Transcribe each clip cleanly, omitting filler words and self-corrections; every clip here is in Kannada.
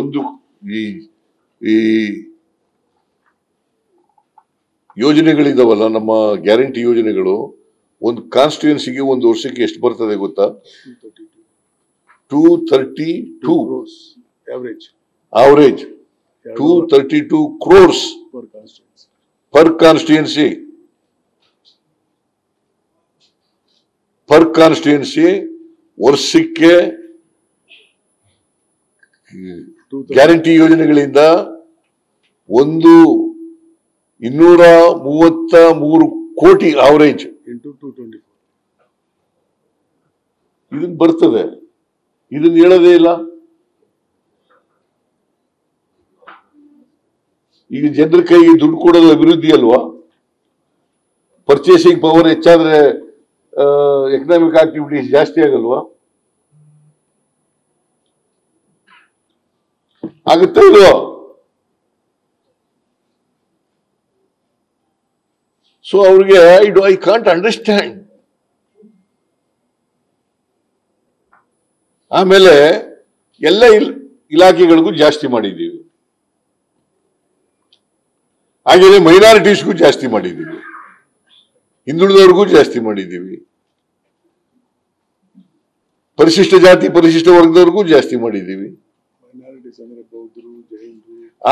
ಒಂದು ಈ ಈ ಯೋಜನೆಗಳಿದಾವಲ್ಲ, ನಮ್ಮ ಗ್ಯಾರಂಟಿ ಯೋಜನೆಗಳು, ಒಂದು ಕಾನ್ಸ್ಟಿಟ್ಯೂನ್ಸಿಗೆ ಒಂದು ವರ್ಷಕ್ಕೆ ಎಷ್ಟು ಬರ್ತದೆ ಗೊತ್ತಾ? 232 average 232 crores per constituency. ವರ್ಷಕ್ಕೆ ಗ್ಯಾರಂಟಿ ಯೋಜನೆಗಳಿಂದ 233 ಕೋಟಿ ಅವರೇಜ್ ಇದನ್ ಬರ್ತದೆ. ಇದನ್ನ ಹೇಳೋದೇ ಇಲ್ಲ. ಈಗ ಜನರ ಕೈಗೆ ದುಡ್ಡು ಕೊಡೋದು ಅಭಿವೃದ್ಧಿ ಅಲ್ವಾ? ಪರ್ಚೇಸಿಂಗ್ ಪವರ್ ಹೆಚ್ಚಾದ್ರೆ ಎಕನಾಮಿಕ್ ಆಕ್ಟಿವಿಟೀಸ್ ಜಾಸ್ತಿ ಆಗಲ್ವಾ? ಆಗುತ್ತಾ ಇಲ್ವಾ? ಸೊ ಅವ್ರಿಗೆ ಐ ಕಾಂಟ್ ಅಂಡರ್ಸ್ಟ್ಯಾಂಡ್. ಆಮೇಲೆ ಎಲ್ಲ ಇಲಾಖೆಗಳಿಗೂ ಜಾಸ್ತಿ ಮಾಡಿದ್ದೀವಿ, ಹಾಗೆಯೇ ಮೈನಾರಿಟೀಸ್ಗೂ ಜಾಸ್ತಿ ಮಾಡಿದ್ದೀವಿ, ಹಿಂದುಳಿದವ್ರಿಗೂ ಜಾಸ್ತಿ ಮಾಡಿದ್ದೀವಿ, ಪರಿಶಿಷ್ಟ ಜಾತಿ ಪರಿಶಿಷ್ಟ ವರ್ಗದವ್ರಿಗೂ ಜಾಸ್ತಿ ಮಾಡಿದ್ದೀವಿ.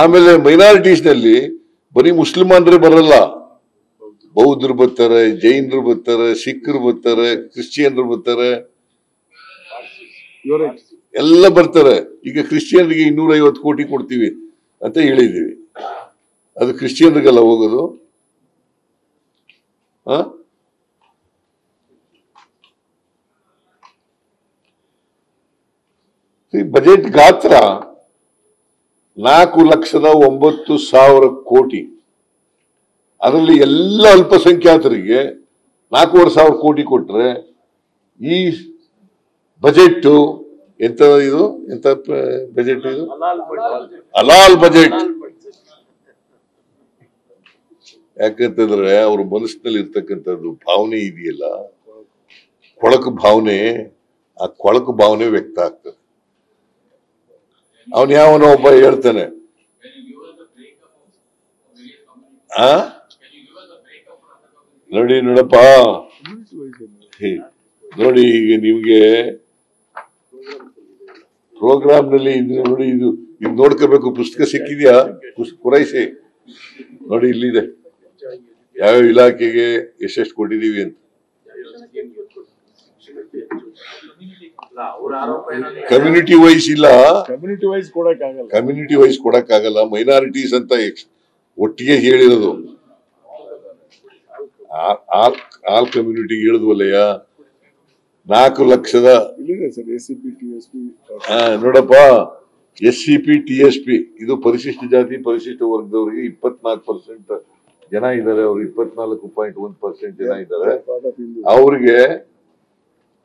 ಆಮೇಲೆ ಮೈನಾರಿಟೀಸ್ ನಲ್ಲಿ ಬರೀ ಮುಸ್ಲಿಮಾನರೇ ಬರಲ್ಲ, ಬೌದ್ಧರು ಬರ್ತಾರೆ, ಜೈನರು ಬರ್ತಾರೆ, ಸಿಖ್ರು ಬರ್ತಾರೆ, ಕ್ರಿಶ್ಚಿಯನ್ರು ಬರ್ತಾರೆ, ಎಲ್ಲ ಬರ್ತಾರೆ. ಈಗ ಕ್ರಿಶ್ಚಿಯನ್ರಿಗೆ 250 ಕೋಟಿ ಕೊಡ್ತೀವಿ ಅಂತ ಹೇಳಿದೀವಿ. ಅದು ಕ್ರಿಶ್ಚಿಯನ್ರಿಗೆಲ್ಲ ಹೋಗೋದು. ಬಜೆಟ್ ಗಾತ್ರ 4,09,000 ಕೋಟಿ. ಅದರಲ್ಲಿ ಎಲ್ಲ ಅಲ್ಪಸಂಖ್ಯಾತರಿಗೆ 4,500 ಕೋಟಿ ಕೊಟ್ರೆ ಈ ಬಜೆಟ್ ಎಂತ ಇದು? ಎಂತ ಬಜೆಟ್ ಇದು? ಹಲಾಲ್ ಬಜೆಟ್. ಯಾಕಂತಂದ್ರೆ ಅವ್ರ ಮನಸ್ಸಿನಲ್ಲಿ ಇರ್ತಕ್ಕಂಥದ್ದು ಭಾವನೆ ಇದೆಯಲ್ಲ, ಕೊಳಕು ಭಾವನೆ, ಆ ಕೊಳಕು ಭಾವನೆ ವ್ಯಕ್ತ ಆಗ್ತದೆ. ಅವನ್ ಯಾವನೋ ಒಬ್ಬ ಹೇಳ್ತಾನೆ, ನೋಡಪ್ಪ, ನೋಡಿ ಈಗ ನಿಮ್ಗೆ ಪ್ರೋಗ್ರಾಮ್ ನಲ್ಲಿ ನೋಡಿ, ಇದು ನೋಡ್ಕೋಬೇಕು. ಪುಸ್ತಕ ಸಿಕ್ಕಿದ್ಯಾ? ಪುರೈಸಿ ನೋಡಿ, ಇಲ್ಲಿದೆ ಯಾವ್ಯಾವ ಇಲಾಖೆಗೆ ಎಷ್ಟೆಷ್ಟು ಕೊಟ್ಟಿದೀವಿ ಅಂತ. ಕಮ್ಯುನಿಟಿ ವೈಸ್ ಇಲ್ಲ, ಕಮ್ಯುನಿಟಿ ವೈಸ್ ಕೊಡಕ್ಕಾಗಲ್ಲ. ಮೈನಾರಿಟೀಸ್ ಅಂತ ಒಟ್ಟಿಗೆ ಹೇಳಿರೋದು, ಆಲ್ ಕಮ್ಯುನಿಟಿಗೆ ಹೇಳಿದ್ವಲ್ಲಯ್ಯ. 4 ಲಕ್ಷದ ನೋಡಪ್ಪ, SCP TSP ಇದು ಪರಿಶಿಷ್ಟ ಜಾತಿ ಪರಿಶಿಷ್ಟ ವರ್ಗದವರಿಗೆ 24% ಜನ ಇದ್ದಾರೆ. ಅವ್ರು 24.1% ಜನ ಇದ್ದಾರೆ. ಅವ್ರಿಗೆ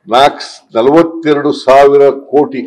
42,000 ಕೋಟಿ